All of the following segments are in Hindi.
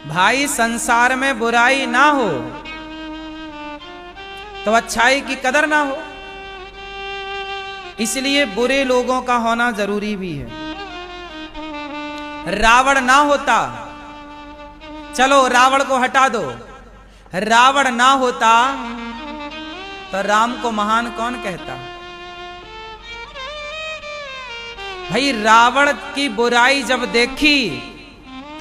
भाई संसार में बुराई ना हो तो अच्छाई की कदर ना हो, इसलिए बुरे लोगों का होना जरूरी भी है। रावण ना होता, चलो रावण को हटा दो, रावण ना होता तो राम को महान कौन कहता? भाई रावण की बुराई जब देखी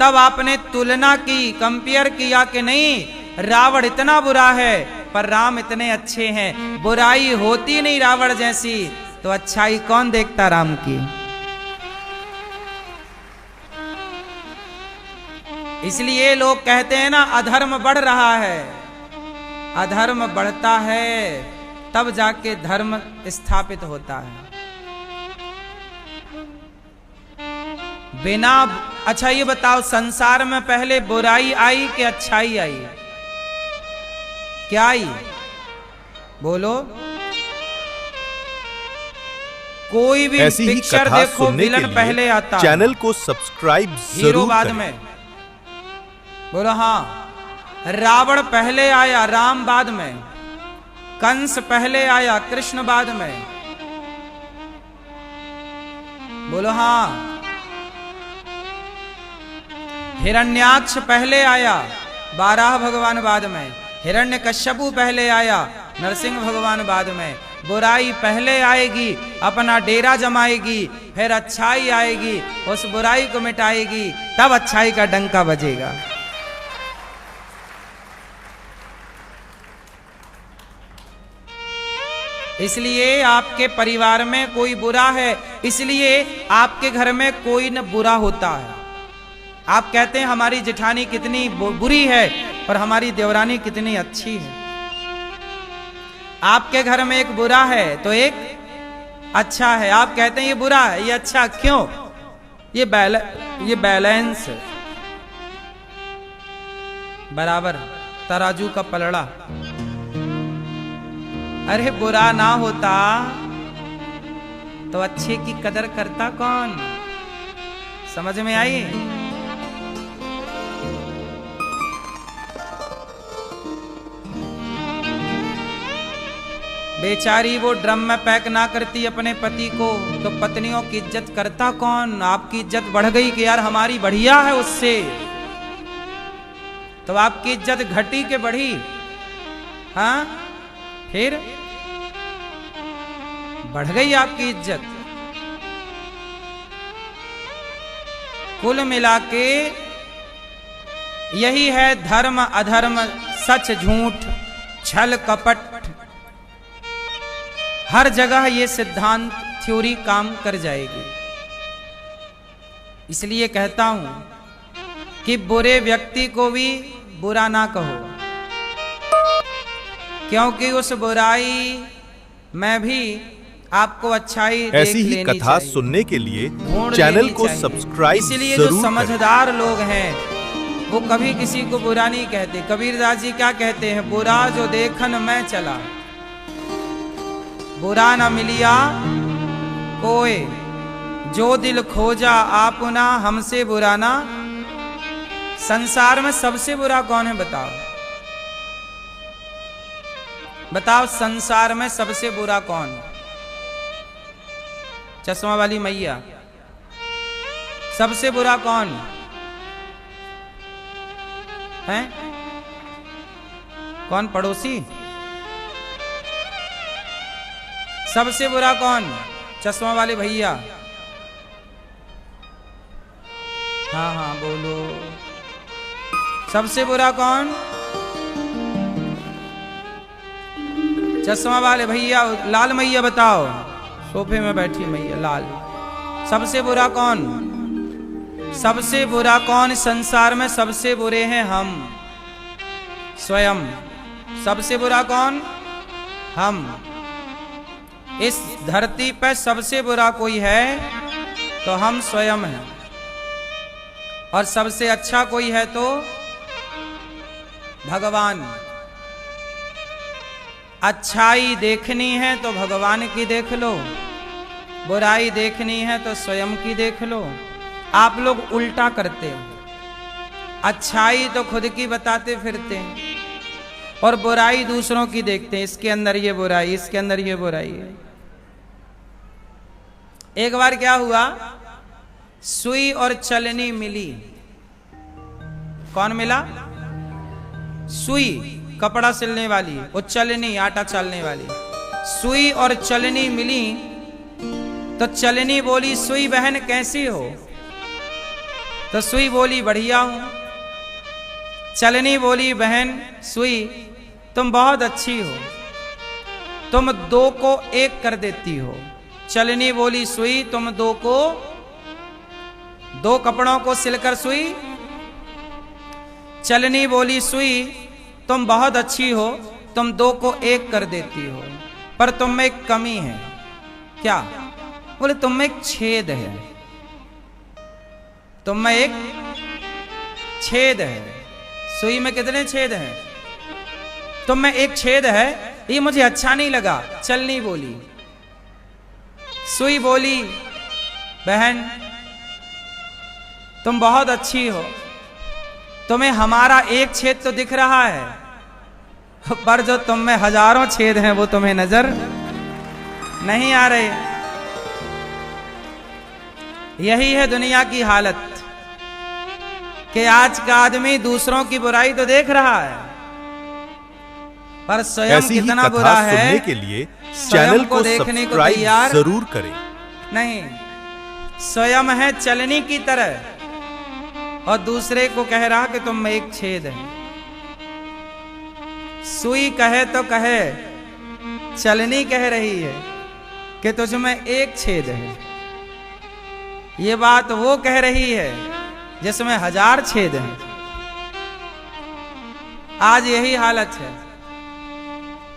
तब आपने तुलना की, कंपेयर किया कि नहीं रावण इतना बुरा है पर राम इतने अच्छे हैं। बुराई होती नहीं रावण जैसी तो अच्छाई कौन देखता राम की? इसलिए लोग कहते हैं ना अधर्म बढ़ रहा है। अधर्म बढ़ता है तब जाके धर्म स्थापित होता है। बिना अच्छा ये बताओ संसार में पहले बुराई आई कि अच्छाई आई? क्या आई बोलो? कोई भी पिक्चर देखो विलन पहले आता, चैनल को सब्सक्राइब हीरो बाद में। बोलो हाँ। रावण पहले आया, राम बाद में। कंस पहले आया, कृष्ण बाद में। बोलो हाँ। हिरण्याक्ष पहले आया, 12 भगवान बाद में। हिरण्यकश्यपु पहले आया, नरसिंह भगवान बाद में। बुराई पहले आएगी, अपना डेरा जमाएगी, फिर अच्छाई आएगी, उस बुराई को मिटाएगी, तब अच्छाई का डंका बजेगा। इसलिए आपके परिवार में कोई बुरा है, इसलिए आपके घर में कोई न बुरा होता है। आप कहते हैं हमारी जेठानी कितनी बुरी है और हमारी देवरानी कितनी अच्छी है। आपके घर में एक बुरा है तो एक अच्छा है। आप कहते हैं ये बुरा है ये अच्छा, क्यों? ये बैलेंस है, बराबर तराजू का पलड़ा। अरे बुरा ना होता तो अच्छे की कदर करता कौन? समझ में आई? बेचारी वो ड्रम में पैक ना करती अपने पति को तो पत्नियों की इज्जत करता कौन? आपकी इज्जत बढ़ गई कि यार हमारी बढ़िया है उससे, तो आपकी इज्जत घटी के बढ़ी? हाँ फिर बढ़ गई आपकी इज्जत। कुल मिलाके यही है धर्म अधर्म, सच झूठ, छल कपट, हर जगह ये सिद्धांत थ्योरी काम कर जाएगी। इसलिए कहता हूं कि बुरे व्यक्ति को भी बुरा ना कहो, क्योंकि उस बुराई में भी आपको अच्छाई ऐसी ही कथा सुनने के लिए चैनल को सब्सक्राइब इसलिए जो समझदार लोग हैं वो कभी किसी को बुरा नहीं कहते। कबीरदास जी क्या कहते हैं? बुरा जो देखन मैं चला, बुरा न मिलिया कोई, जो दिल खोजा आपना हमसे बुरा ना। संसार में सबसे बुरा कौन है बताओ? बताओ संसार में सबसे बुरा कौन? चश्मा वाली मैया। सबसे बुरा कौन है? कौन? पड़ोसी। सबसे बुरा कौन? चश्मा वाले भैया। हाँ हाँ बोलो। सबसे बुरा कौन? चश्मा वाले भैया। लाल मैया बताओ, सोफे में बैठी मैया लाल। सबसे बुरा कौन? सबसे बुरा कौन? संसार में सबसे बुरे हैं हम स्वयं। सबसे बुरा कौन? हम। इस धरती पर सबसे बुरा कोई है तो हम स्वयं हैं, और सबसे अच्छा कोई है तो भगवान। अच्छाई देखनी है तो भगवान की देख लो, बुराई देखनी है तो स्वयं की देख लो। आप लोग उल्टा करते हो। अच्छाई तो खुद की बताते फिरते हैं और बुराई दूसरों की देखते हैं, इसके अंदर ये बुराई, इसके अंदर ये बुराई है। एक बार क्या हुआ, सुई और चलनी मिली। कौन मिला? सुई कपड़ा सिलने वाली और चलनी आटा चालने वाली। सुई और चलनी मिली तो चलनी बोली, सुई बहन कैसी हो? तो सुई बोली, बढ़िया हूं। चलनी बोली, बहन सुई तुम बहुत अच्छी हो, तुम दो को एक कर देती हो। चलनी बोली, सुई तुम दो कपड़ों को सिलकर सुई। चलनी बोली, सुई तुम बहुत अच्छी हो, तुम दो को एक कर देती हो, पर तुम में एक कमी है। क्या? बोले तुम में एक छेद है, तुम में एक छेद है। सुई में कितने छेद हैं? तुम में एक छेद है, ये मुझे अच्छा नहीं लगा। चलनी बोली। सुई बोली, बहन तुम बहुत अच्छी हो, तुम्हें हमारा एक छेद तो दिख रहा है, पर जो तुम में हजारों छेद हैं वो तुम्हें नजर नहीं आ रहे। यही है दुनिया की हालत कि आज का आदमी दूसरों की बुराई तो देख रहा है, पर स्वयं कितना बुरा है सुनने के लिए चैनल को देखने को सब्सक्राइब तैयार जरूर करें। नहीं। स्वयं है चलनी की तरह और दूसरे को कह रहा कि तुम में एक छेद है। सुई कहे तो कहे, चलनी कह रही है कि तुझ में एक छेद है। ये बात वो कह रही है जिसमें हजार छेद हैं। आज यही हालत है।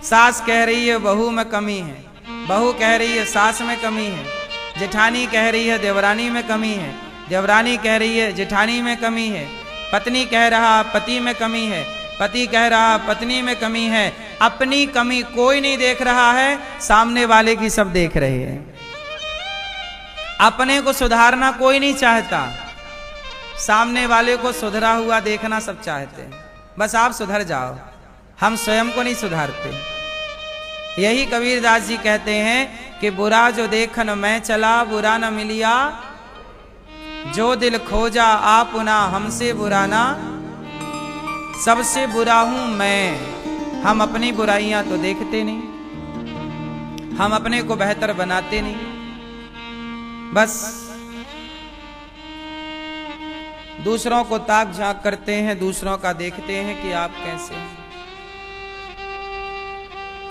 सास कह रही है बहू में कमी है, बहू कह रही है सास में कमी है, जेठानी कह रही है देवरानी में कमी है, देवरानी कह रही है जेठानी में कमी है, पत्नी कह रहा पति में कमी है, पति कह रहा पत्नी में कमी है। अपनी कमी कोई नहीं देख रहा है, सामने वाले की सब देख रहे हैं। अपने को सुधारना कोई नहीं चाहता, सामने वाले को सुधरा हुआ देखना सब चाहते हैं। बस आप सुधर जाओ, हम स्वयं को नहीं सुधारते। यही कबीरदास जी कहते हैं कि बुरा जो देखन मैं चला, बुरा न मिलिया जो दिल खोजा आपुना, हमसे बुरा ना सबसे बुरा हूं मैं। हम अपनी बुराइयां तो देखते नहीं, हम अपने को बेहतर बनाते नहीं, बस दूसरों को ताक झांक करते हैं, दूसरों का देखते हैं कि आप कैसे हैं।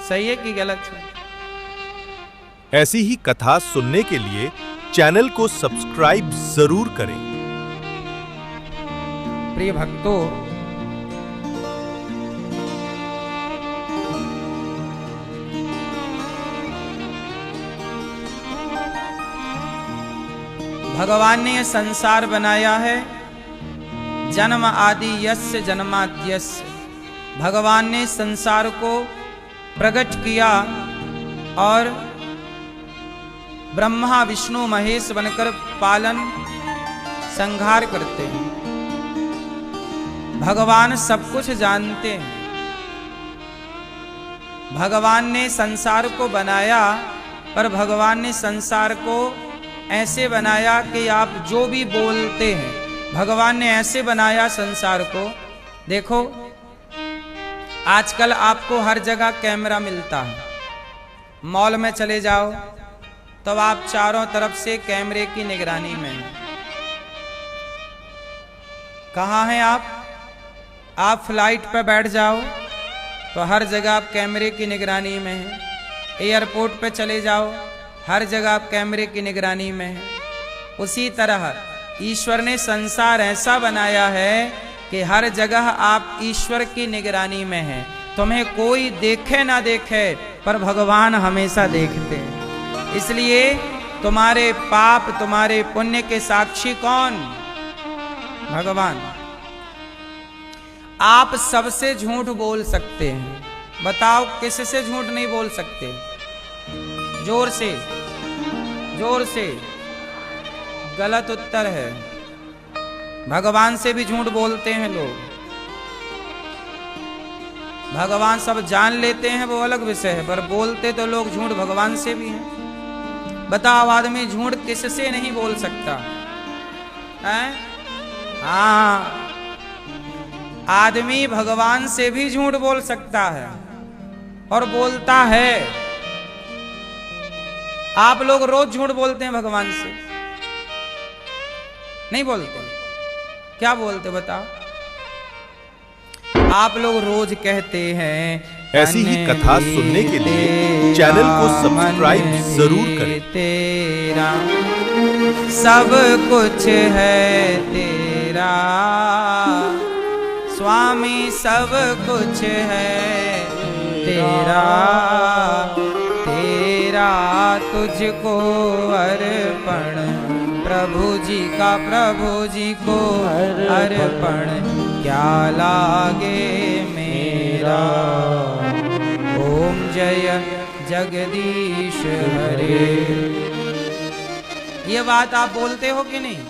सही है कि गलत है? ऐसी ही कथा सुनने के लिए चैनल को सब्सक्राइब जरूर करें। प्रिय भक्तों, भगवान ने यह संसार बनाया है, जन्म आदि यस्य जन्माद्यस्य। भगवान ने संसार को प्रकट किया और ब्रह्मा विष्णु महेश बनकर पालन संहार करते हैं। भगवान सब कुछ जानते हैं। भगवान ने संसार को बनाया, पर भगवान ने संसार को ऐसे बनाया कि आप जो भी बोलते हैं, भगवान ने ऐसे बनाया संसार को। देखो आजकल आपको हर जगह कैमरा मिलता है। मॉल में चले जाओ तो आप चारों तरफ से कैमरे की निगरानी में हैं। कहाँ हैं आप? आप फ्लाइट पर बैठ जाओ तो हर जगह आप कैमरे की निगरानी में हैं। एयरपोर्ट पे चले जाओ, हर जगह आप कैमरे की निगरानी में हैं। उसी तरह ईश्वर ने संसार ऐसा बनाया है कि हर जगह आप ईश्वर की निगरानी में हैं। तुम्हें कोई देखे ना देखे, पर भगवान हमेशा देखते हैं। इसलिए तुम्हारे पाप तुम्हारे पुण्य के साक्षी कौन? भगवान। आप सबसे झूठ बोल सकते हैं, बताओ किससे झूठ नहीं बोल सकते? जोर से, जोर से। गलत उत्तर है। भगवान से भी झूठ बोलते हैं लोग। भगवान सब जान लेते हैं वो अलग विषय है, पर बोलते तो लोग झूठ भगवान से भी हैं। बताओ आदमी झूठ किससे नहीं बोल सकता है? हाँ, आदमी भगवान से भी झूठ बोल सकता है और बोलता है। आप लोग रोज झूठ बोलते हैं भगवान से, नहीं बोलते? क्या बोलते बताओ? आप लोग रोज कहते हैं ऐसी ही कथा सुनने के लिए चैनल को सब्सक्राइब जरूर करें। तेरा सब कुछ है तेरा स्वामी, सब कुछ है तेरा, तेरा तुझको अर्पण, प्रभु जी का प्रभु जी को अर्पण, क्या लागे मेरा। ओम जय जगदीश हरे। ये बात आप बोलते हो कि नहीं?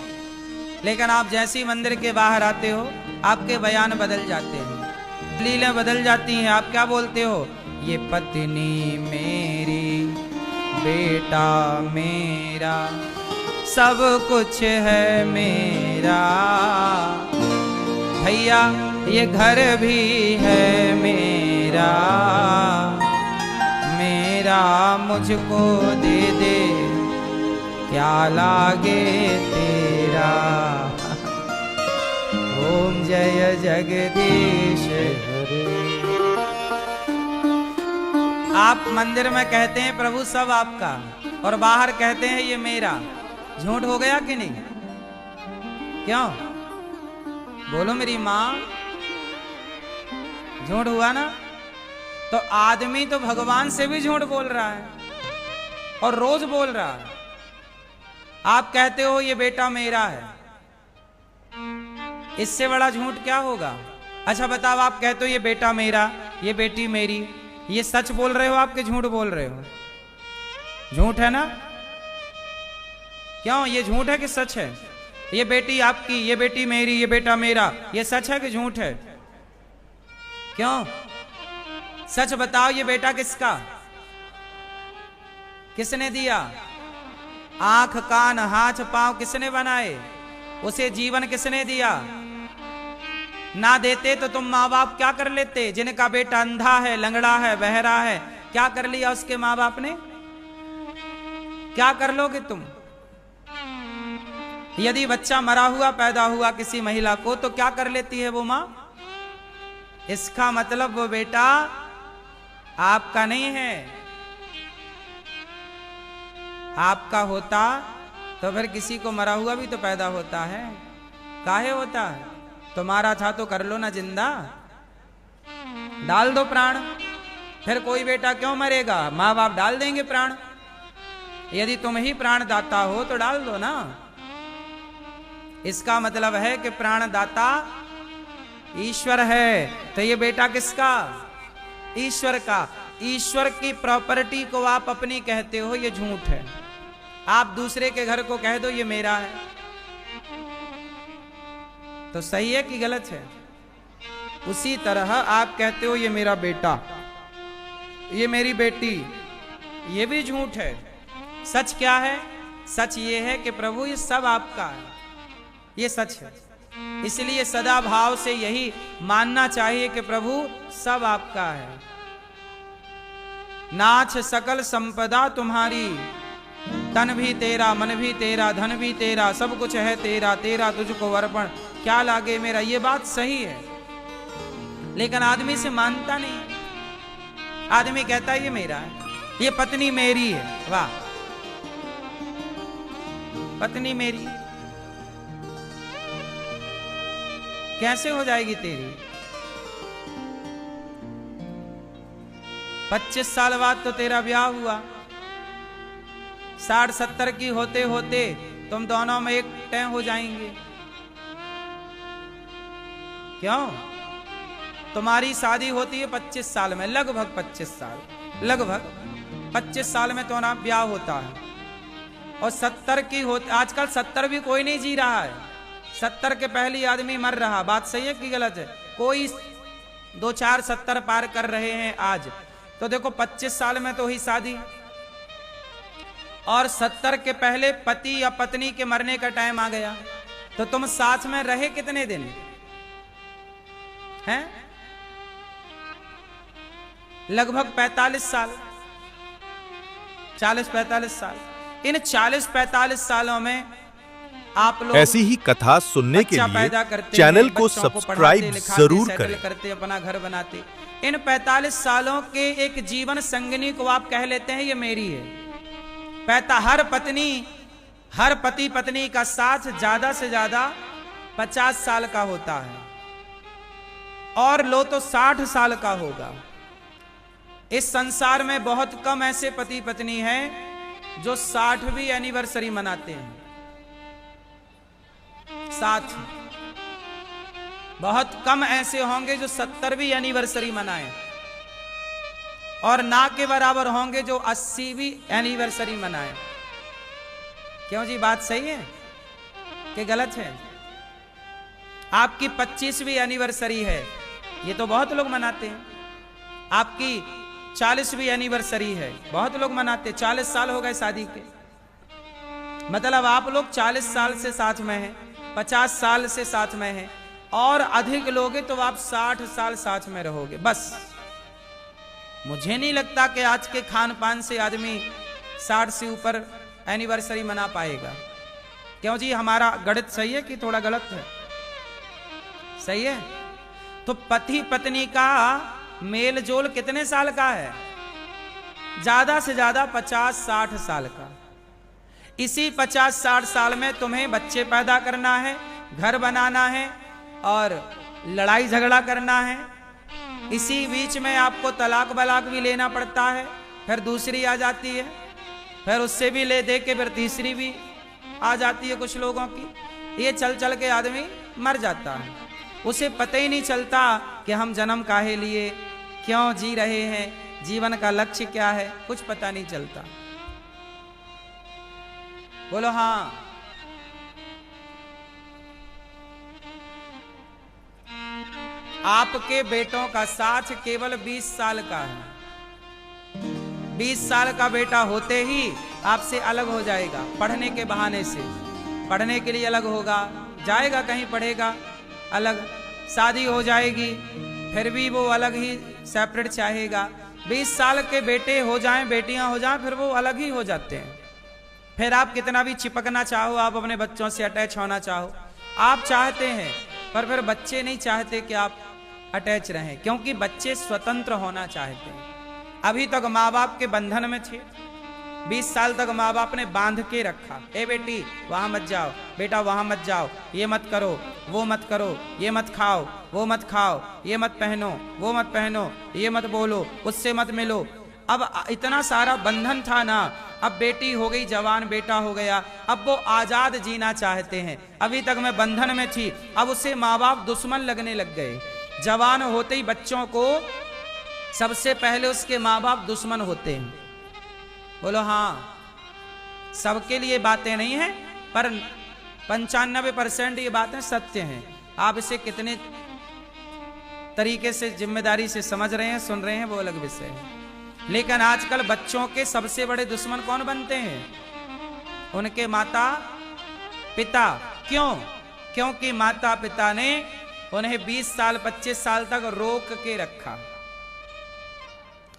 लेकिन आप जैसे ही मंदिर के बाहर आते हो आपके बयान बदल जाते हैं, लीलें बदल जाती हैं। आप क्या बोलते हो? ये पत्नी मेरी, बेटा मेरा, सब कुछ है मेरा, भैया ये घर भी है मेरा, मेरा मुझको दे दे, क्या लागे तेरा। ओम जय जगदीश हरे। आप मंदिर में कहते हैं प्रभु सब आपका, और बाहर कहते हैं ये मेरा। झूठ हो गया कि नहीं? क्यों? बोलो मेरी माँ, झूठ हुआ ना? तो आदमी तो भगवान से भी झूठ बोल रहा है और रोज बोल रहा है। आप कहते हो ये बेटा मेरा है, इससे बड़ा झूठ क्या होगा? अच्छा बताओ, आप कहते हो ये बेटा मेरा, ये बेटी मेरी, ये सच बोल रहे हो आपके झूठ बोल रहे हो? झूठ है ना? क्यों? ये झूठ है कि सच है? ये बेटी आपकी, ये बेटी मेरी, ये बेटा मेरा, ये सच है कि झूठ है? क्यों? सच बताओ, ये बेटा किसका? किसने दिया? आंख कान हाथ पांव किसने बनाए? उसे जीवन किसने दिया? ना देते तो तुम माँ बाप क्या कर लेते? जिनका बेटा अंधा है, लंगड़ा है, बहरा है, क्या कर लिया उसके माँ बाप ने? क्या कर लोगे तुम? यदि बच्चा मरा हुआ पैदा हुआ किसी महिला को, तो क्या कर लेती है वो माँ? इसका मतलब वो बेटा आपका नहीं है। आपका होता तो फिर किसी को मरा हुआ भी तो पैदा होता है। काहे होता है? तुम्हारा था तो कर लो ना जिंदा, डाल दो प्राण। फिर कोई बेटा क्यों मरेगा? माँ बाप डाल देंगे प्राण। यदि तुम ही प्राण दाता हो तो डाल दो ना। इसका मतलब है कि प्राणदाता ईश्वर है। तो ये बेटा किसका? ईश्वर का। ईश्वर की प्रॉपर्टी को आप अपनी कहते हो, ये झूठ है। आप दूसरे के घर को कह दो ये मेरा है, तो सही है कि गलत है? उसी तरह आप कहते हो ये मेरा बेटा, ये मेरी बेटी, ये भी झूठ है। सच क्या है? सच ये है कि प्रभु ये सब आपका है, ये सच है। इसलिए सदा भाव से यही मानना चाहिए कि प्रभु सब आपका है। नाथ सकल संपदा तुम्हारी, तन भी तेरा, मन भी तेरा, धन भी तेरा, सब कुछ है तेरा, तेरा तुझको अर्पण, क्या लागे मेरा। ये बात सही है, लेकिन आदमी से मानता नहीं। आदमी कहता है ये मेरा है, ये पत्नी मेरी है। वाह, पत्नी मेरी कैसे हो जाएगी तेरी? 25 साल बाद तो तेरा ब्याह हुआ, 60-70 की होते होते तुम दोनों में एक तय हो जाएंगे। क्यों? तुम्हारी शादी होती है 25 साल में, लगभग 25 साल, लगभग 25 साल में तुम्हारा ब्याह होता है। और 70 की होती, आजकल 70 भी कोई नहीं जी रहा है, 70 के पहले ही आदमी मर रहा, बात सही है कि गलत है? कोई 2-4 70 पार कर रहे हैं आज, तो देखो 25 साल में तो हुई शादी, और 70 के पहले पति या पत्नी के मरने का टाइम आ गया, तो तुम साथ में रहे कितने दिन हैं? लगभग 45 साल, 40-45 साल। इन 40-45 सालों में आप लोग ऐसी ही कथा सुनने के लिए चैनल को सब्सक्राइब जरूर करें। करते अपना घर बनाते। इन 45 सालों के एक जीवन संगिनी को आप कह लेते हैं ये मेरी है। हर पति पत्नी का साथ ज्यादा से ज्यादा 50 साल का होता है, और लो तो 60 साल का होगा। इस संसार में बहुत कम ऐसे पति पत्नी हैं जो 60वीं एनिवर्सरी मनाते हैं। 60 बहुत कम ऐसे होंगे जो 70वीं एनिवर्सरी मनाएं, और ना के बराबर होंगे जो 80वीं एनिवर्सरी मनाएं। क्यों जी, बात सही है कि गलत है? आपकी 25वीं एनिवर्सरी है, ये तो बहुत लोग मनाते हैं। आपकी 40वीं एनिवर्सरी है, बहुत लोग मनाते। 40 साल हो गए शादी के, मतलब आप लोग 40 साल से साथ में हैं, 50 साल से साथ में हैं, और अधिक लोगे तो आप 60 साल साथ में रहोगे बस। मुझे नहीं लगता कि आज के खान पान से आदमी 60 से ऊपर एनिवर्सरी मना पाएगा। क्यों जी, हमारा गणित सही है कि थोड़ा गलत है? सही है। तो पति पत्नी का मेल जोल कितने साल का है? ज्यादा से ज्यादा 50-60 साल का। इसी 50-60 साल में तुम्हें बच्चे पैदा करना है, घर बनाना है, और लड़ाई झगड़ा करना है। इसी बीच में आपको तलाक बलाक भी लेना पड़ता है, फिर दूसरी आ जाती है, फिर उससे भी ले दे के फिर तीसरी भी आ जाती है कुछ लोगों की। ये चल चल के आदमी मर जाता है, उसे पता ही नहीं चलता कि हम जन्म काहे लिए, क्यों जी रहे हैं, जीवन का लक्ष्य क्या है, कुछ पता नहीं चलता। बोलो हाँ। आपके बेटों का साथ केवल 20 साल का है। 20 साल का बेटा होते ही आपसे अलग हो जाएगा, पढ़ने के बहाने से। पढ़ने के लिए अलग होगा, जाएगा कहीं पढ़ेगा, अलग। शादी हो जाएगी, फिर भी वो अलग ही सेपरेट चाहेगा। 20 साल के बेटे हो जाएं, बेटियां हो जाएं, फिर वो अलग ही हो जाते हैं। फिर आप कितना भी चिपकना चाहो, आप अपने बच्चों से अटैच होना चाहो, आप चाहते हैं, पर फिर बच्चे नहीं चाहते कि आप अटैच रहें, क्योंकि बच्चे स्वतंत्र होना चाहते हैं। अभी तक माँ बाप के बंधन में थे, 20 साल तक माँ बाप ने बांध के रखा। ए बेटी वहां मत जाओ, बेटा वहां मत जाओ, ये मत करो, वो मत करो, ये मत खाओ, वो मत खाओ, ये मत पहनो, वो मत पहनो, ये मत बोलो, उससे मत मिलो। अब इतना सारा बंधन था ना। अब बेटी हो गई जवान, बेटा हो गया, अब वो आजाद जीना चाहते हैं। अभी तक मैं बंधन में थी, अब उसे माँ बाप दुश्मन लगने लग गए। जवान होते ही बच्चों को सबसे पहले उसके माँ बाप दुश्मन होते हैं। बोलो हाँ। सबके लिए बातें नहीं हैं, पर 95% ये बातें सत्य हैं। आप इसे कितने तरीके से जिम्मेदारी से समझ रहे हैं, सुन रहे हैं, वो अलग विषय है। लेकिन आजकल बच्चों के सबसे बड़े दुश्मन कौन बनते हैं? उनके माता पिता। क्यों? क्योंकि माता पिता ने उन्हें 20 साल 25 साल तक रोक के रखा।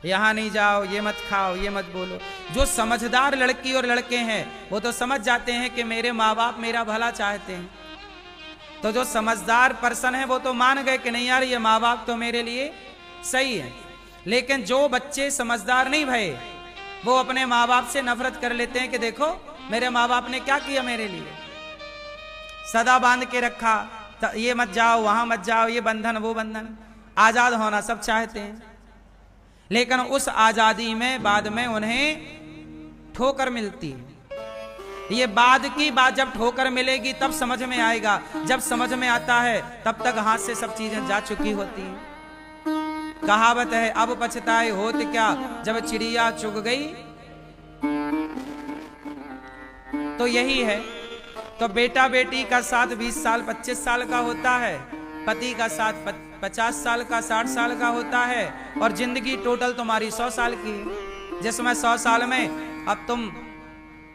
यहां नहीं जाओ, ये मत खाओ, ये मत बोलो। जो समझदार लड़की और लड़के हैं वो तो समझ जाते हैं कि मेरे माँ बाप मेरा भला चाहते हैं। तो जो समझदार पर्सन है वो तो मान गए कि नहीं यार, ये माँ बाप तो मेरे लिए सही है। लेकिन जो बच्चे समझदार नहीं भये, वो अपने माँ बाप से नफरत कर लेते हैं कि देखो मेरे माँ बाप ने क्या किया मेरे लिए, सदा बांध के रखा, ये मत जाओ, वहां मत जाओ, ये बंधन, वो बंधन। आजाद होना सब चाहते हैं, लेकिन उस आजादी में बाद में उन्हें ठोकर मिलती है। ये बाद की बात, जब ठोकर मिलेगी तब समझ में आएगा। जब समझ में आता है तब तक हाथ से सब चीजें जा चुकी होती हैं। कहावत है, अब पछताए होत क्या, जब चिड़िया चुग गई। तो यही है तो बेटा बेटी का साथ 20 साल 25 साल का होता है, पति का साथ 50 साल का 60 साल का होता है, और जिंदगी टोटल तुम्हारी 100 साल की है, जिसमें 100 साल में अब तुम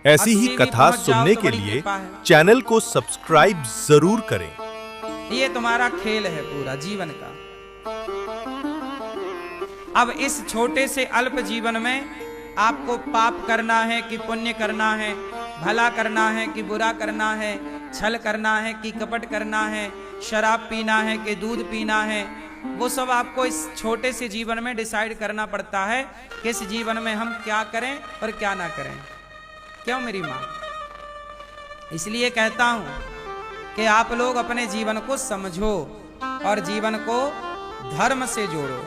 ऐसी ही 80 भी कथा पहुंच जाओ सुनने तो के बड़ी लिए कृपा है। चैनल को सब्सक्राइब जरूर करें। ये तुम्हारा खेल है पूरा जीवन का। अब इस छोटे से अल्प जीवन में आपको पाप करना है कि पुण्य करना है, भला करना है कि बुरा करना है, छल करना है कि कपट करना है, शराब पीना है कि दूध पीना है, वो सब आपको इस छोटे से जीवन में डिसाइड करना पड़ता है कि इस जीवन में हम क्या करें और क्या ना करें। क्यों मेरी माँ? इसलिए कहता हूं कि आप लोग अपने जीवन को समझो और जीवन को धर्म से जोड़ो।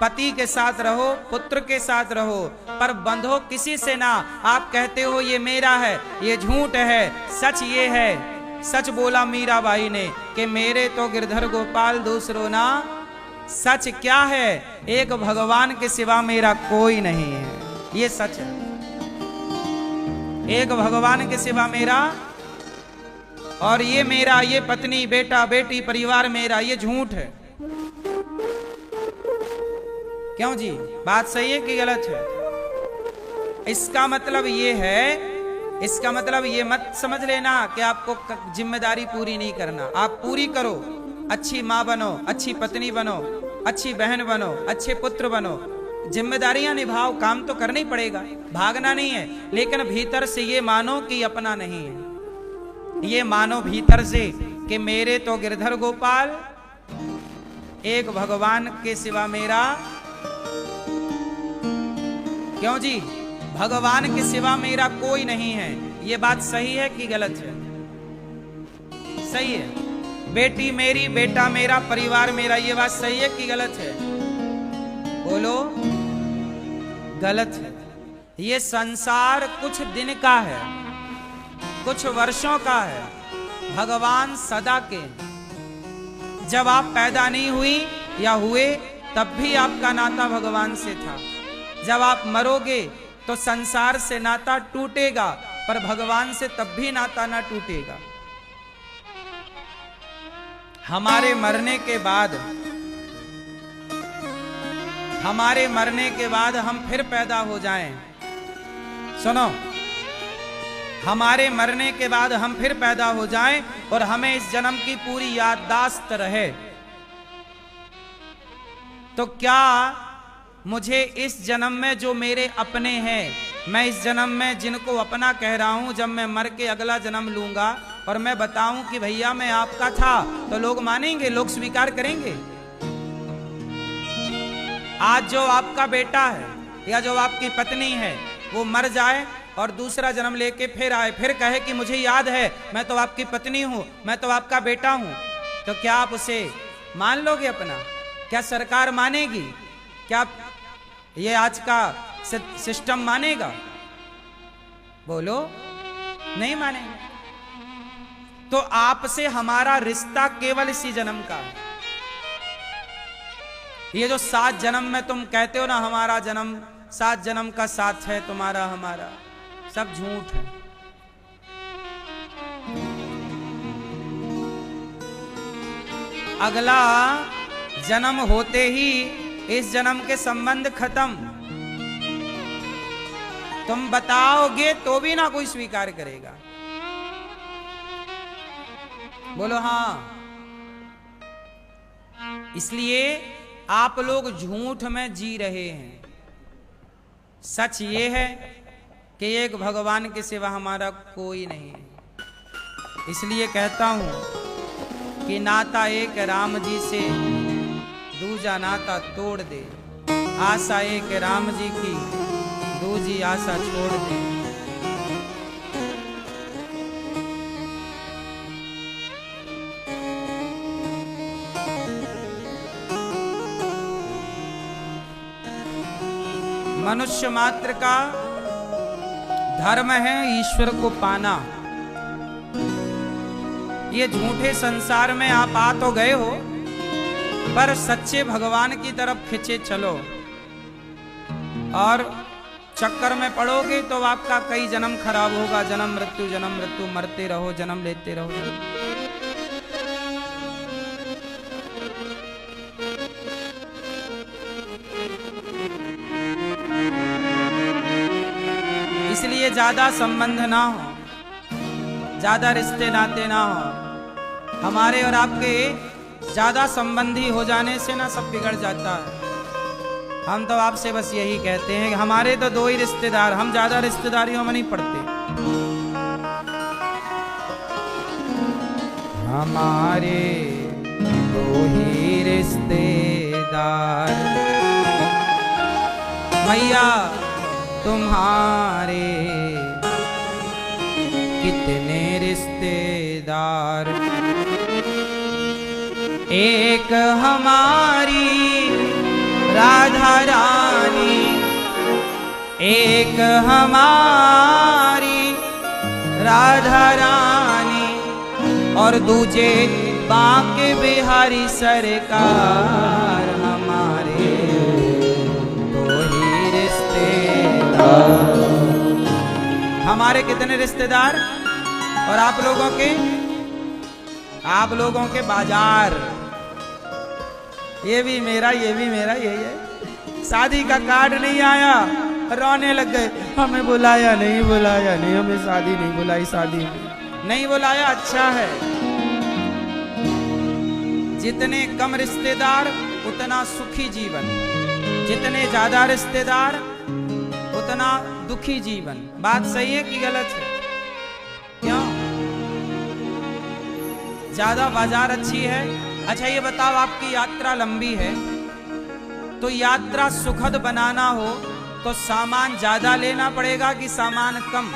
पति के साथ रहो, पुत्र के साथ रहो, पर बंधो किसी से ना। आप कहते हो ये मेरा है, ये झूठ है, सच ये है। सच बोला मीराबाई ने कि मेरे तो गिरधर गोपाल दूसरो ना। सच क्या है? एक भगवान के सिवा मेरा कोई नहीं है, ये सच है। एक भगवान के सिवा मेरा, और ये मेरा, ये पत्नी बेटा बेटी परिवार मेरा, ये झूठ है। क्यों जी? बात सही है कि गलत है? इसका मतलब ये है, इसका मतलब ये मत समझ लेना कि आपको जिम्मेदारी पूरी नहीं करना। आप पूरी करो, अच्छी माँ बनो, अच्छी पत्नी बनो, अच्छी बहन बनो, अच्छे पुत्र बनो, जिम्मेदारियां निभाओ। काम तो करना ही पड़ेगा, भागना नहीं है, लेकिन भीतर से ये मानो कि अपना नहीं है। ये मानो भीतर से कि मेरे तो गिरधर गोपाल, एक भगवान के सिवा मेरा। क्यों जी? भगवान के सिवा मेरा कोई नहीं है। ये बात सही है कि गलत है? सही है। बेटी मेरी, बेटा मेरा, परिवार मेरा, ये बात सही है कि गलत है? बोलो। गलत है। ये संसार कुछ दिन का है, कुछ वर्षों का है, भगवान सदा के। जब आप पैदा नहीं हुई या हुए तब भी आपका नाता भगवान से था। जब आप मरोगे तो संसार से नाता टूटेगा, पर भगवान से तब भी नाता ना टूटेगा। हमारे मरने के बाद, हमारे मरने के बाद हम फिर पैदा हो जाएं, सुनो, हमारे मरने के बाद हम फिर पैदा हो जाएं और हमें इस जन्म की पूरी याददाश्त रहे, तो क्या मुझे इस जन्म में जो मेरे अपने हैं, मैं इस जन्म में जिनको अपना कह रहा हूं, जब मैं मर के अगला जन्म लूंगा और मैं बताऊं कि भैया मैं आपका था, तो लोग मानेंगे, लोग स्वीकार करेंगे? आज जो आपका बेटा है या जो आपकी पत्नी है वो मर जाए और दूसरा जन्म लेके फिर आए, फिर कहे कि मुझे याद है मैं तो आपकी पत्नी हूं, मैं तो आपका बेटा हूं, तो क्या आप उसे मान लोगे अपना? क्या सरकार मानेगी? क्या ये आज का सिस्टम मानेगा? बोलो। नहीं मानेगा। तो आपसे हमारा रिश्ता केवल इसी जन्म का है। ये जो 7 जन्म में तुम कहते हो ना हमारा जन्म 7 जन्म का साथ है तुम्हारा हमारा, सब झूठ है। अगला जन्म होते ही इस जन्म के संबंध खत्म। तुम बताओगे तो भी ना कोई स्वीकार करेगा। बोलो हाँ। इसलिए आप लोग झूठ में जी रहे हैं। सच ये है कि एक भगवान के सिवा हमारा कोई नहीं है। इसलिए कहता हूं कि नाता एक राम जी से, दूजा नाता तोड़ दे। आशा एक राम जी की, दूजी आशा छोड़ दे। मनुष्य मात्र का धर्म है ईश्वर को पाना। ये झूठे संसार में आप आ तो गए हो, पर सच्चे भगवान की तरफ खिंचे चलो और चक्कर में पड़ोगे तो आपका कई जन्म खराब होगा। जन्म मृत्यु मरते रहो, जन्म लेते रहो। इसलिए ज्यादा संबंध ना हो, ज्यादा रिश्ते नाते ना हो। हमारे और आपके ज्यादा संबंधी हो जाने से ना सब बिगड़ जाता है। हम तो आपसे बस यही कहते हैं कि हमारे तो दो ही रिश्तेदार, हम ज्यादा रिश्तेदारियों में नहीं पड़ते। हमारे दो ही रिश्तेदार, मैया तुम्हारे कितने रिश्तेदार। एक हमारी राधा रानी, एक हमारी राधा रानी, और दूजे बांके बिहारी सरकार। हमारे दो ही रिश्तेदार। हमारे कितने रिश्तेदार और आप लोगों के बाजार। ये भी मेरा, ये भी मेरा, यही है। शादी का कार्ड नहीं आया, रोने लग गए, हमें बुलाया नहीं, बुलाया नहीं, हमें शादी नहीं बुलाई, शादी नहीं बुलाया। अच्छा है, जितने कम रिश्तेदार उतना सुखी जीवन, जितने ज्यादा रिश्तेदार उतना दुखी जीवन। बात सही है कि गलत है? क्यों? ज्यादा बाजार अच्छी है। अच्छा ये बताओ, आपकी यात्रा लंबी है तो यात्रा सुखद बनाना हो तो सामान ज्यादा लेना पड़ेगा कि सामान कम?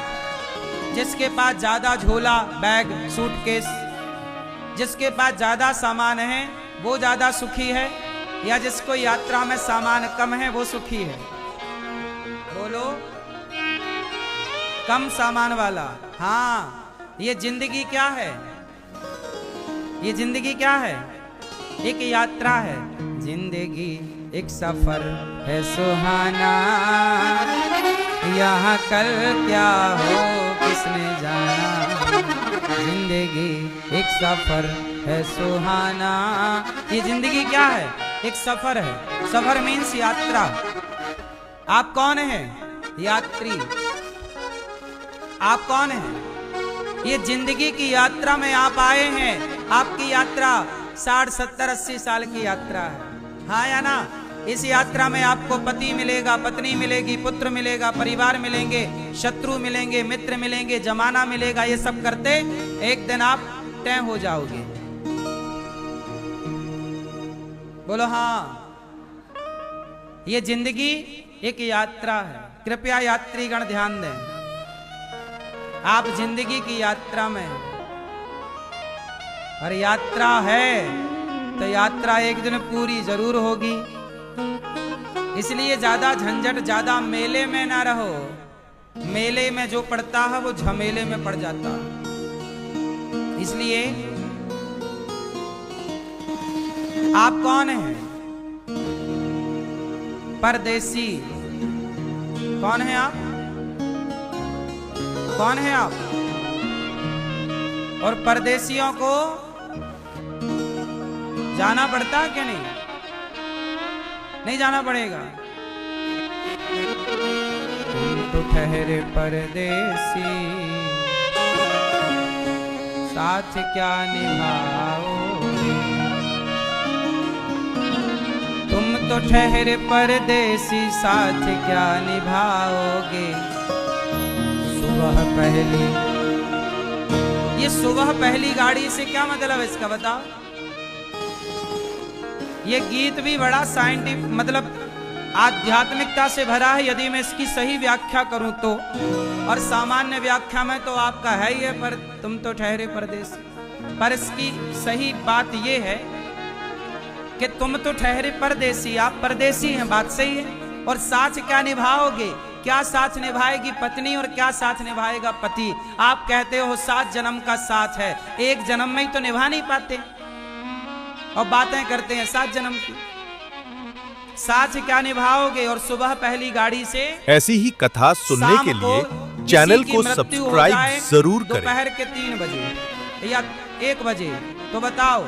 जिसके पास ज्यादा झोला, बैग, सूटकेस, जिसके पास ज्यादा सामान है वो ज्यादा सुखी है, या जिसको यात्रा में सामान कम है वो सुखी है? बोलो। कम सामान वाला। हाँ, ये जिंदगी क्या है? ये जिंदगी क्या है? एक यात्रा है। जिंदगी एक सफर है सुहाना, यहाँ कल क्या हो किसने जाना। जिंदगी एक सफर है सुहाना। ये जिंदगी क्या है? एक सफर है। सफर मीन्स यात्रा। आप कौन हैं? यात्री। आप कौन हैं? ये जिंदगी की यात्रा में आप आए हैं। आपकी यात्रा 60, 70, 80 साल की यात्रा है। हाँ या ना? इस यात्रा में आपको पति मिलेगा, पत्नी मिलेगी, पुत्र मिलेगा, परिवार मिलेंगे, शत्रु मिलेंगे, मित्र मिलेंगे, जमाना मिलेगा। ये सब करते एक दिन आप तय हो जाओगे। बोलो हाँ। ये जिंदगी एक यात्रा है। कृपया यात्रीगण ध्यान दें, आप जिंदगी की यात्रा में हैं। और यात्रा है तो यात्रा एक दिन पूरी जरूर होगी। इसलिए ज्यादा झंझट, ज्यादा मेले में ना रहो। मेले में जो पड़ता है वो झमेले में पड़ जाता है। इसलिए आप कौन हैं? परदेसी। कौन है आप? कौन है आप? और परदेसियों को जाना पड़ता है कि नहीं? नहीं जाना पड़ेगा। तुम तो ठहरे परदेसी, साथ क्या निभाओगे। तुम तो ठहरे परदेसी, साथ क्या निभाओगे। सुबह पहली, ये सुबह पहली गाड़ी से क्या मतलब है इसका बताओ? ये गीत भी बड़ा साइंटिफिक, मतलब आध्यात्मिकता से भरा है यदि मैं इसकी सही व्याख्या करूं तो। और सामान्य व्याख्या में तो आपका है ही है, पर तुम तो ठहरे परदेसी। पर इसकी सही बात ये है कि तुम तो ठहरे परदेसी, आप परदेसी हैं, बात सही है। और साथ क्या निभाओगे? क्या साथ निभाएगी पत्नी और क्या साथ निभाएगा पति? आप कहते हो 7 जन्म का साथ है, एक जन्म में ही तो निभा नहीं पाते और बातें करते हैं 7 जन्म की। साथ क्या निभाओगे, और सुबह पहली गाड़ी से ऐसी ही कथा सुनने शाम के को लिए चैनल किसी की को मृत्यु हो सब्सक्राइब जाए जरूर करें। दोपहर के 3 बजे या 1 बजे, तो बताओ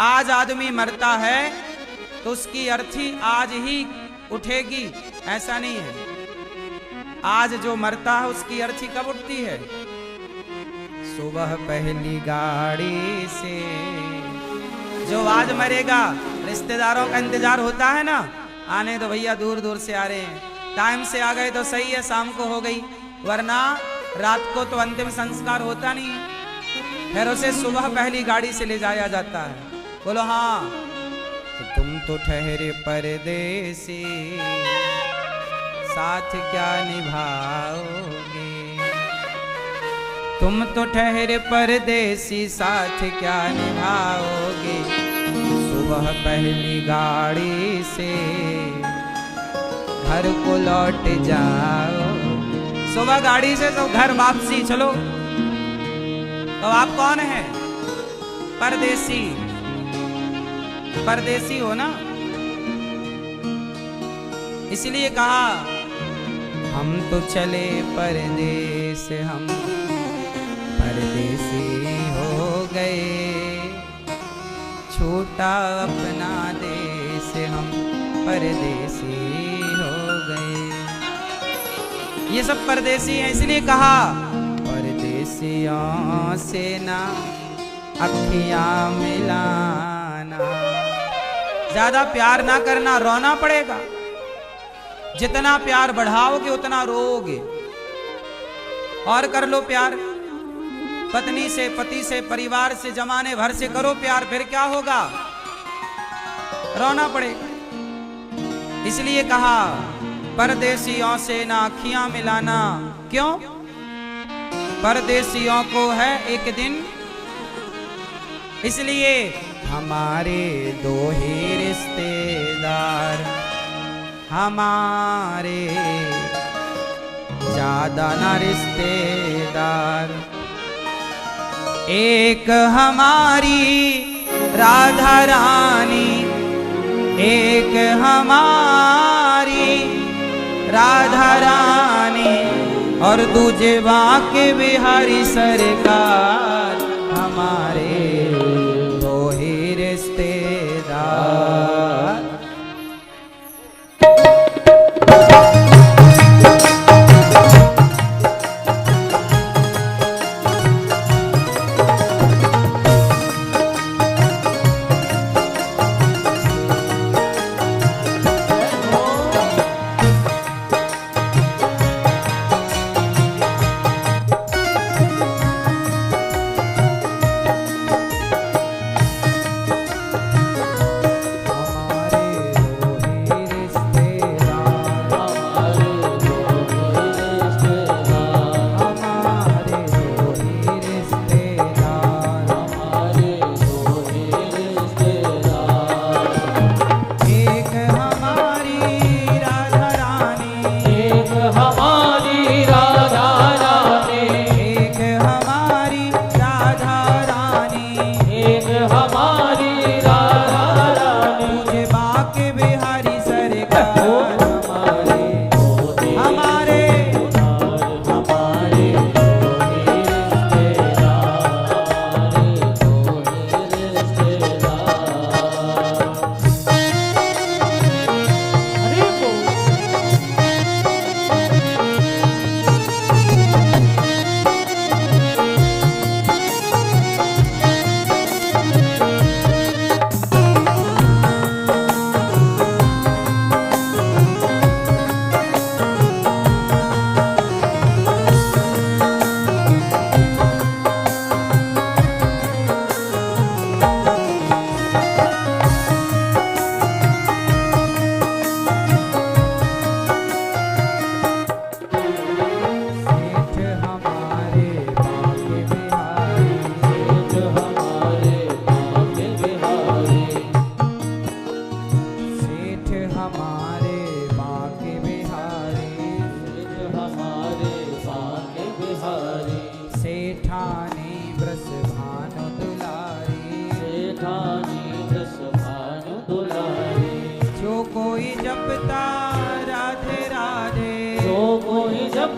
आज आदमी मरता है तो उसकी अर्थी आज ही उठेगी, ऐसा नहीं है। आज जो मरता है उसकी अर्थी कब उठती है? सुबह पहली गाड़ी से। जो आज मरेगा रिश्तेदारों का इंतजार होता है ना, आने तो भैया दूर दूर से आ रहे हैं, टाइम से आ गए तो सही है, शाम को हो गई, वरना रात को तो अंतिम संस्कार होता नहीं है, फिर उसे सुबह पहली गाड़ी से ले जाया जाता है। बोलो हाँ। तो तुम तो ठहरे परदेसी, साथ क्या निभाओगे। तुम तो ठहरे परदेसी, साथ क्या निभाओगे। सुबह पहली गाड़ी से घर को लौट जाओ। सुबह गाड़ी से तो घर वापसी, चलो। तो आप कौन हैं? परदेसी। परदेसी हो ना, इसलिए कहा हम तो चले परदेस, हम परदेसी हो गए। छूटा अपना देश, हम परदेसी हो गए। ये सब परदेसी हैं, इसलिए कहा परदेसियों से ना अखियां मिलाना। ज्यादा प्यार ना करना, रोना पड़ेगा। जितना प्यार बढ़ाओगे उतना रोओगे। और कर लो प्यार, पत्नी से, पति से, परिवार से, जमाने भर से करो प्यार, फिर क्या होगा? रोना पड़ेगा। इसलिए कहा परदेसियों से ना अखियां मिलाना। क्यों? परदेसियों को है एक दिन, इसलिए हमारे दो ही रिश्तेदार, हमारे ज्यादा ना रिश्तेदार। एक हमारी राधा रानी, एक हमारी राधा रानी, और दूजे बाके बिहारी सरकार, हमारे दो ही रिश्तेदार।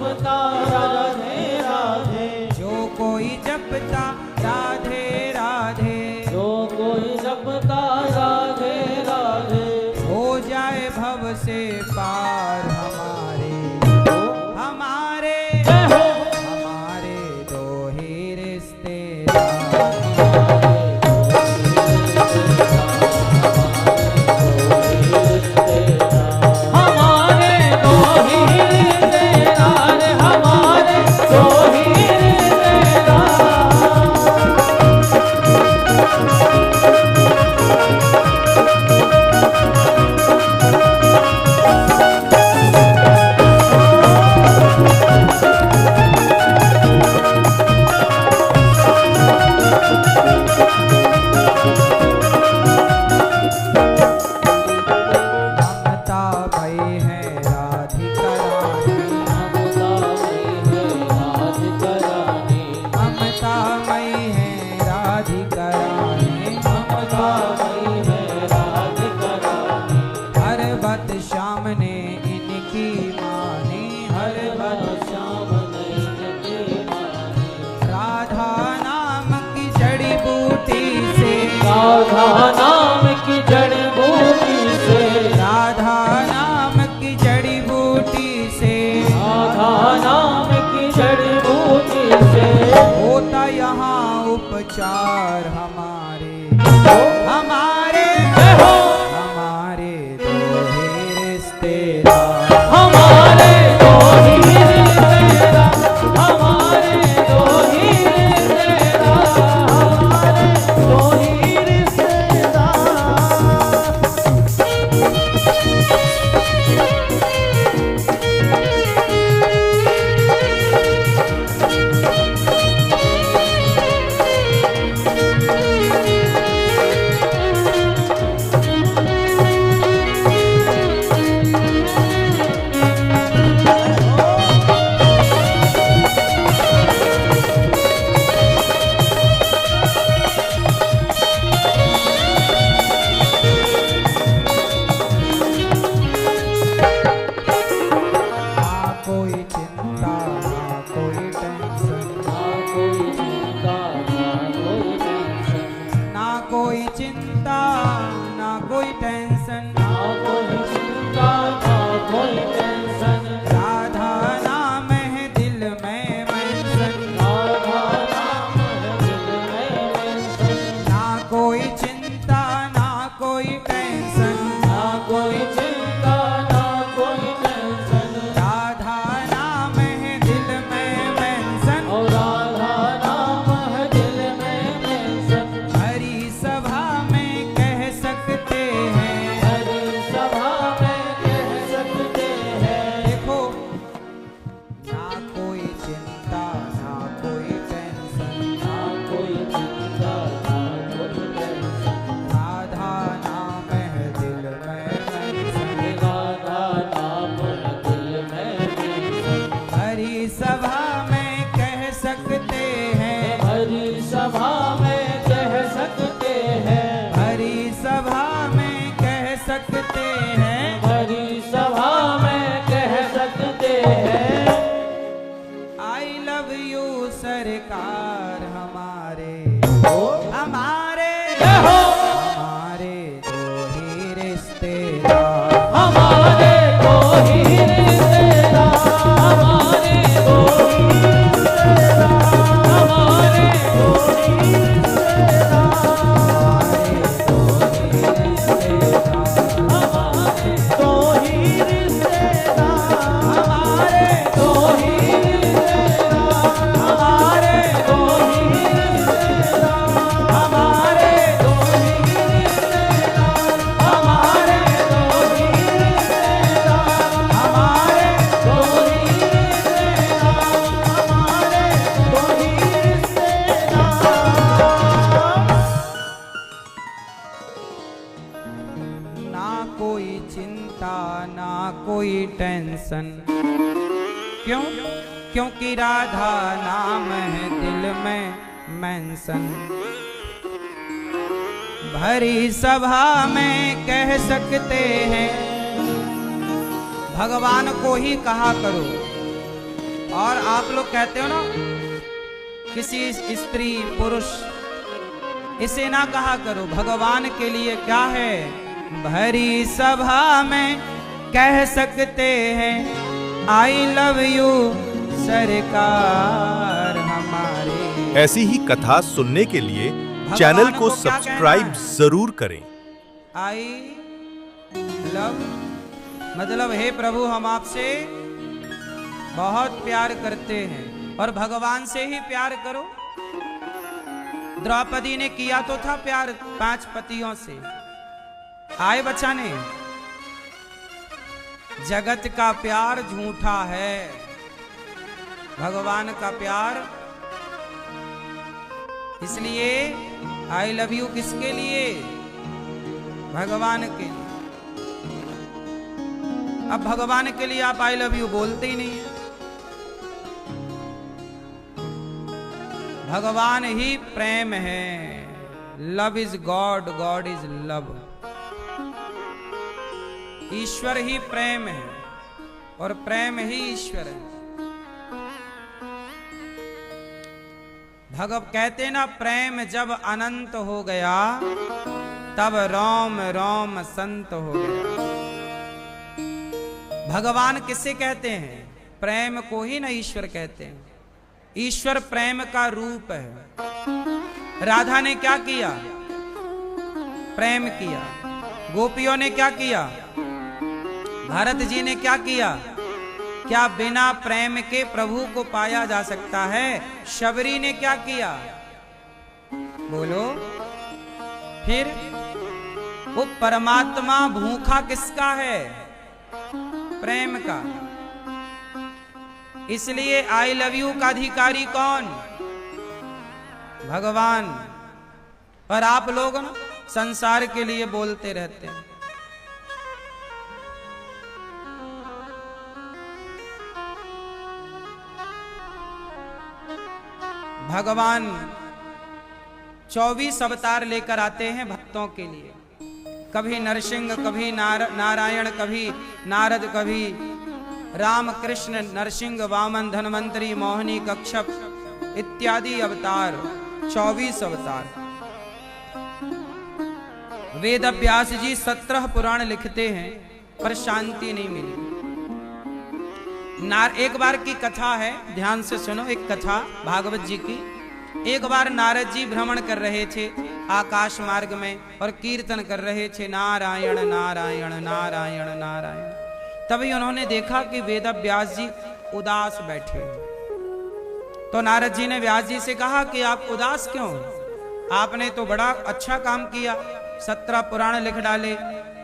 जपता राधे राधे, जो कोई जपता राधे राधे, जो कोई जपता राधे राधे, हो जाए भव से पार हमारे हमारे हमारे दो ही रिश्तेदार। हमारे दो ही रिश्तेदार, हमारे दो ही ममता भई है राधिका रानी, ममता मई है राधिका रानी, ममता मई है राधिका रानी, ममता मई है राधिका रानी, हर बात शाम ने इनकी मानी, हर बात श्याम नहीं की मानी, राधा नाम की जड़ी बूटी से, राधा नाम की जड़ी बूटी से, राधा नाम की जड़ी बूटी से, राधा नाम की जड़ी बूटी से, होता यहाँ उपचार हमारे हमारे हमारे दो ही रिश्तेदार। हमारे दो ही रिश्तेदार, हमारे दो ही रिश्तेदार, हमारे दो ही रिश्तेदार। ना कोई चिंता ना कोई टेंशन, ना कोई चिंता ना कोई टेंशन, ना कोई चिंता ना कोई टेंशन, ना कोई चिंता ना कोई टेंशन, राधा नाम है दिल में मेंशन, राधा नाम है दिल में मेंशन, ना कोई चिंता ना कोई टेंशन, ना कोई चिंता ना कोई टेंशन, राधा नाम है दिल में मेंशन, और राधा नाम है दिल में मेंशन। हरी सभा में कह सकते हैं, हरि सभा में कह सकते हैं, देखो ना कोई चिंता ना कोई टेंशन, ना कोई चिंता ना कोई टेंशन, राधा नाम है दिल में मेंशन, राधा नाम है दिल में मेंशन। हरी सभा में कह सकते हैं, हरि सभा में कह सकते हैं, हरी सभा में कह सकते हैं, हरि सभा में कह सकते हैं। आई लव यू सरकार हमारे हमारे हमारे दो ही रिश्तेदार। हमारे दो ही रिश्तेदार, हमारे दो ही रिश्तेदार, हमारे दो ही रिश्तेदार, हमारे दो ही रिश्तेदार, हमारे दो ही रिश्तेदार, हमारे दो ही रिश्तेदार, हमारे दो ही रिश्तेदार, हमारे दो ही रिश्तेदार, हमारे दो ही रिश्तेदार, हमारे दो ही रिश्तेदार। ना कोई चिंता ना कोई टेंशन, क्यों? क्योंकि राधा नाम है दिल में मेंशन, भरी सभा में कह सकते हैं, भगवान को ही कहा करो और आप लोग कहते हो ना, किसी स्त्री पुरुष इसे ना कहा करो, भगवान के लिए क्या है, भरी सभा में कह सकते हैं आई लव यू सरकार हमारे। ऐसी ही कथा सुनने के लिए चैनल को सब्सक्राइब जरूर करें। आई लव मतलब हे प्रभु हम आपसे बहुत प्यार करते हैं, और भगवान से ही प्यार करो। द्रौपदी ने किया तो था प्यार 5 पतियों से, आए बचाने। जगत का प्यार झूठा है, भगवान का प्यार। इसलिए आई लव यू किसके लिए, भगवान के लिए। अब भगवान के लिए आप आई लव यू बोलते ही नहीं है। भगवान ही प्रेम है, love is God, God is love. ईश्वर ही प्रेम है और प्रेम ही ईश्वर है। भगव कहते ना, प्रेम जब अनंत हो गया तब रोम रोम संत हो गया। भगवान किसे कहते हैं, प्रेम को ही ना ईश्वर कहते हैं। ईश्वर प्रेम का रूप है। राधा ने क्या किया, प्रेम किया। गोपियों ने क्या किया, भरत जी ने क्या किया। क्या बिना प्रेम के प्रभु को पाया जा सकता है। शबरी ने क्या किया, बोलो। फिर वो परमात्मा भूखा किसका है, प्रेम का। इसलिए आई लव यू का अधिकारी कौन, भगवान। और आप लोग ना संसार के लिए बोलते रहते हैं। भगवान 24 अवतार लेकर आते हैं भक्तों के लिए। कभी नरसिंह, कभी नारायण, कभी नारद, कभी राम कृष्ण, नरसिंह, वामन, धन्वंतरी, मोहिनी, कच्छप इत्यादि अवतार, 24 अवतार। वेद व्यास जी 17 पुराण लिखते हैं पर शांति नहीं मिली। एक बार की कथा है, ध्यान से सुनो। एक कथा भागवत जी की। एक बार नारद जी भ्रमण कर रहे थे आकाश मार्ग में और कीर्तन कर रहे थे, नारायण नारायण नारायण नारायण। तभी उन्होंने देखा कि वेद व्यास जी उदास बैठे। तो नारद जी ने व्यास जी से कहा कि आप उदास क्यों, आपने तो बड़ा अच्छा काम किया, 17 पुराण लिख डाले,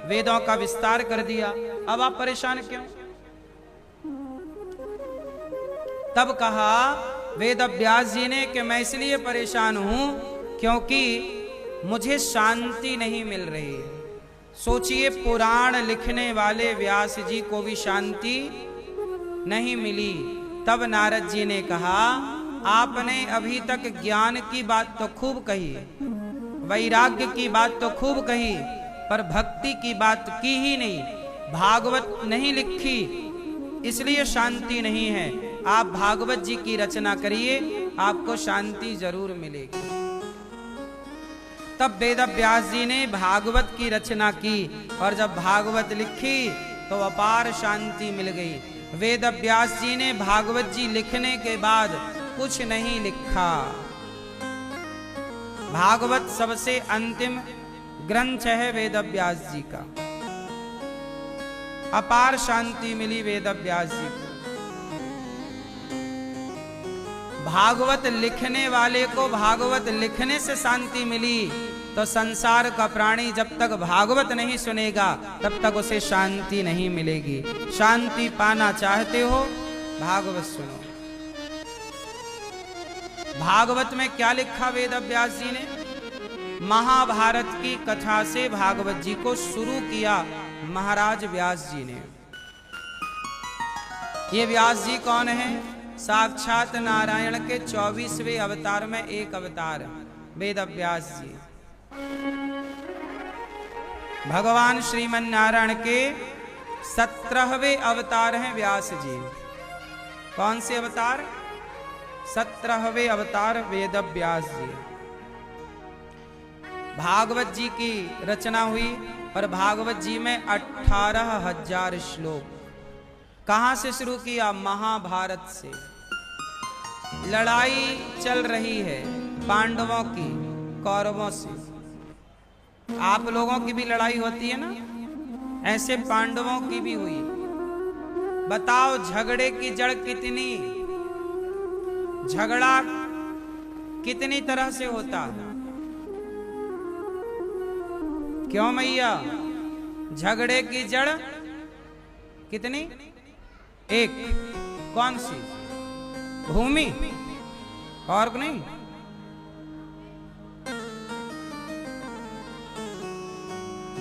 वेदों का विस्तार कर दिया, अब आप परेशान क्यों। तब कहा वेद व्यास जी ने कि मैं इसलिए परेशान हूं क्योंकि मुझे शांति नहीं मिल रही है। सोचिए, पुराण लिखने वाले व्यास जी को भी शांति नहीं मिली। तब नारद जी ने कहा, आपने अभी तक ज्ञान की बात तो खूब कही, वैराग्य की बात तो खूब कही, पर भक्ति की बात की ही नहीं, भागवत नहीं लिखी, इसलिए शांति नहीं है। आप भागवत जी की रचना करिए, आपको शांति जरूर मिलेगी। तब वेद व्यास जी ने भागवत की रचना की और जब भागवत लिखी तो अपार शांति मिल गई। वेद व्यास जी ने भागवत जी लिखने के बाद कुछ नहीं लिखा। भागवत सबसे अंतिम ग्रंथ है वेद व्यास जी का। अपार शांति मिली वेद व्यास जी को। भागवत लिखने वाले को भागवत लिखने से शांति मिली, तो संसार का प्राणी जब तक भागवत नहीं सुनेगा तब तक उसे शांति नहीं मिलेगी। शांति पाना चाहते हो, भागवत सुनो। भागवत में क्या लिखा वेद व्यास जी ने, महाभारत की कथा से भागवत जी को शुरू किया महाराज व्यास जी ने। ये व्यास जी कौन है, साक्षात नारायण के 24वें अवतार में एक अवतार वेद व्यास जी। भगवान श्रीमन नारायण के 17वें अवतार हैं व्यास जी। कौन से अवतार? 17वें अवतार वेद व्यास जी। भागवत जी की रचना हुई और भागवत जी में 18,000 श्लोक। कहां से शुरू किया? महाभारत से। लड़ाई चल रही है पांडवों की कौरवों से। आप लोगों की भी लड़ाई होती है ना, ऐसे पांडवों की भी हुई। बताओ झगड़े की जड़ कितनी, झगड़ा कितनी तरह से होता है? क्यों मैया? झगड़े की जड़ कितनी? एक। कौन सी? भूमि और नहीं।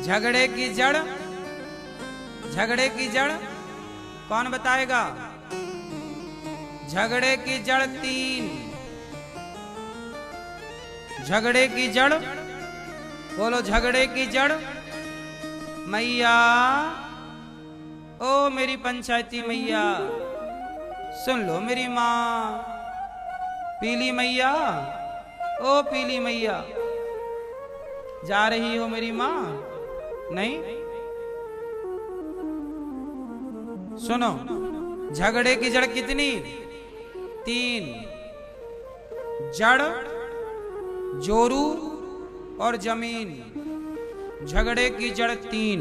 झगड़े की जड़, झगड़े की जड़ कौन बताएगा? झगड़े की जड़ 3। झगड़े की जड़ बोलो, झगड़े की जड़। मैया, ओ मेरी पंचायती मैया, सुन लो मेरी माँ। पीली मैया, ओ पीली मैया, जा रही हो मेरी माँ? नहीं सुनो, झगड़े की जड़ कितनी? 3। जड़, जोरू और जमीन। झगड़े की जड़ 3।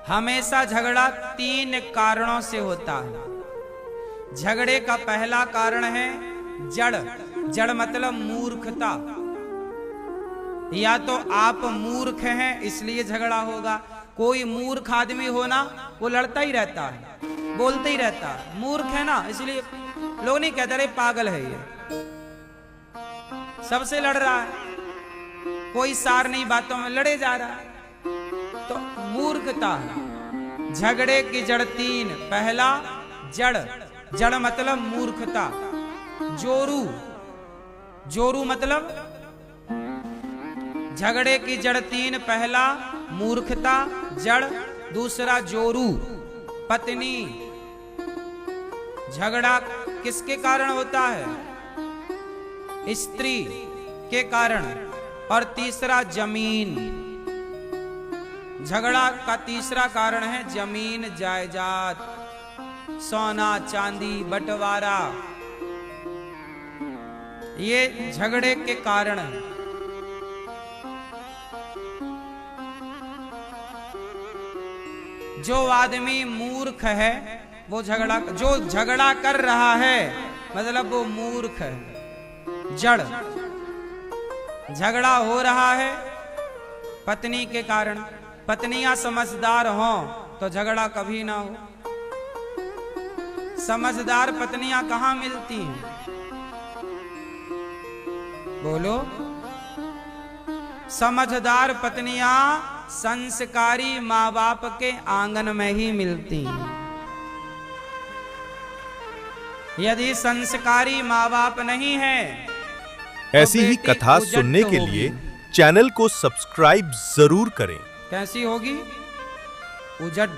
हमेशा झगड़ा 3 कारणों से होता है। झगड़े का पहला कारण है जड़। जड़ मतलब मूर्खता। या तो आप मूर्ख हैं इसलिए झगड़ा होगा। कोई मूर्ख आदमी हो ना, वो लड़ता ही रहता है, बोलते ही रहता है। मूर्ख है ना, इसलिए लोग नहीं कहते अरे पागल है ये, सबसे लड़ रहा है, कोई सार नहीं, बातों में लड़े जा रहा है, तो मूर्खता है। झगड़े की जड़ 3। पहला जड़, जड़ मतलब मूर्खता। जोरू, जोरू मतलब झगड़े की जड़ 3। पहला मूर्खता जड़, दूसरा जोरू पत्नी। झगड़ा किसके कारण होता है? स्त्री के कारण। और तीसरा जमीन। झगड़ा का तीसरा कारण है जमीन जायदाद, सोना चांदी बंटवारा। ये झगड़े के कारण है। जो आदमी मूर्ख है वो झगड़ा, जो झगड़ा कर रहा है मतलब वो मूर्ख है। जड़, झगड़ा हो रहा है पत्नी के कारण। पत्नियां समझदार हों तो झगड़ा कभी ना हो। समझदार पत्नियां कहां मिलती हैं? बोलो। समझदार पत्नियां संस्कारी माँ बाप के आंगन में ही मिलती हैं। यदि संस्कारी माँ बाप नहीं है, ऐसी ही कथा सुनने के लिए चैनल को सब्सक्राइब जरूर करें। कैसी होगी? उजड़।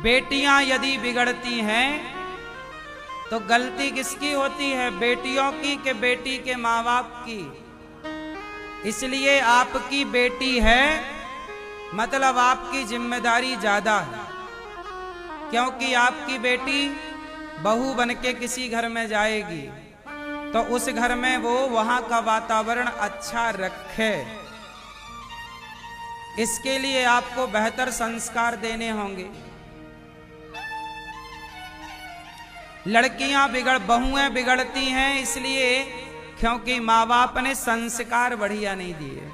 बेटियां यदि बिगड़ती हैं तो गलती किसकी होती है? बेटियों की कि बेटी के माँ बाप की? इसलिए आपकी बेटी है मतलब आपकी जिम्मेदारी ज्यादा है, क्योंकि आपकी बेटी बहू बनके किसी घर में जाएगी तो उस घर में वो वहां का वातावरण अच्छा रखे। इसके लिए आपको बेहतर संस्कार देने होंगे। लड़कियां बहुएं बिगड़ती हैं इसलिए क्योंकि माँ बाप ने संस्कार बढ़िया नहीं दिए।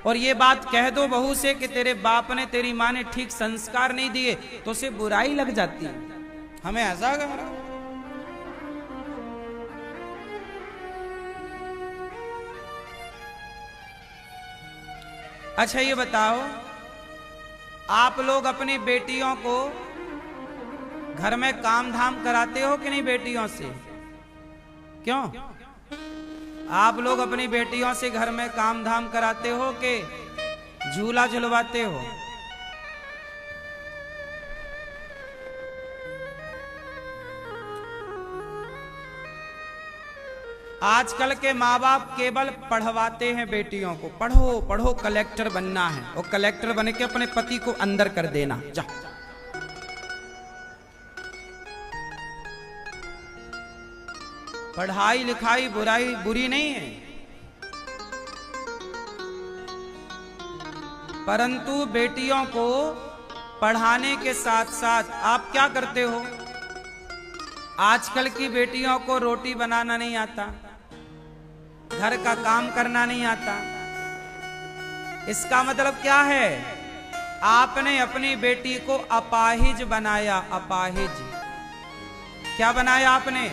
और ये बात कह दो बहू से कि तेरे बाप ने तेरी माँ ने ठीक संस्कार नहीं दिए तो उसे बुराई लग जाती है। हमें ऐसा कहा। अच्छा ये बताओ, आप लोग अपनी बेटियों को घर में काम धाम कराते हो कि नहीं? बेटियों से क्यों? आप लोग अपनी बेटियों से घर में काम धाम कराते हो कि झूला झुलवाते हो। आजकल के माँ बाप केवल पढ़वाते हैं बेटियों को, पढ़ो पढ़ो कलेक्टर बनना है, और कलेक्टर बन के अपने पति को अंदर कर देना। जा पढ़ाई लिखाई बुरी नहीं है, परंतु बेटियों को पढ़ाने के साथ साथ आप क्या करते हो? आजकल की बेटियों को रोटी बनाना नहीं आता, घर का काम करना नहीं आता। इसका मतलब क्या है? आपने अपनी बेटी को अपाहिज बनाया। अपाहिज क्या बनाया आपने?